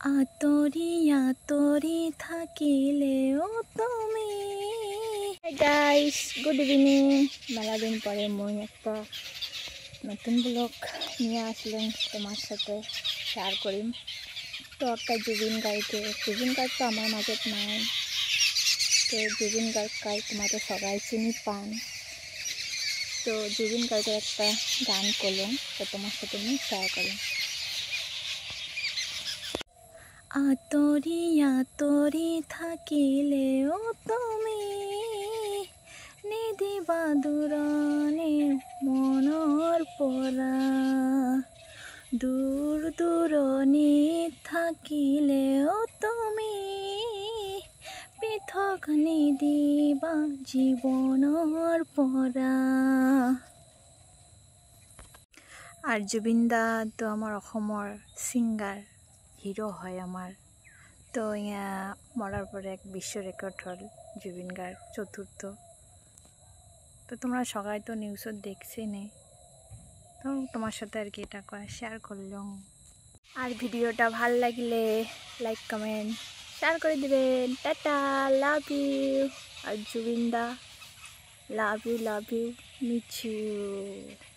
আতৰি আতৰি থাকিলেও তুমি। Guys, good evening. মেলা দিন পরে মই একটা নতুন ব্লগ নিয়ে আসলাম তোমার সাথে শেয়ার করিম। তো একটা জুবিন গার্গকে, জুবিন গার্গ তো আমার মাঝে নাই, তো জুবিন গার্গকে তোমাকে সবাই চিনি পান। তো জুবিন গার্গের একটা গান করলাম, তো তোমার সাথে আমি শেয়ার করিম। আতৰি আতৰি থাকিলেও তুমি নিদিবা দূৰণি মনৰ পৰা। দূৰ দূৰণিত থাকিলেও তুমি পৃথক নিদিবা জীৱনৰ পৰা। আৰ জুবিন দা তো আমাৰ অসমৰ সিঙ্গার হিরো হয় আমার। তো মরার পরে এক বিশ্ব রেকর্ড হল জুবিন গার্গ চতুর্থ। তো তোমরা সবাই তো নিউজত দেখছি নে, তো তোমার সাথে আর কি এটা শেয়ার করলাম। আর ভিডিওটা ভাল লাগলে লাইক কমেন্ট শেয়ার করে দিবেন। Tata, love you. আর জুবিন দা লাভ ইউ, মিস ইউ।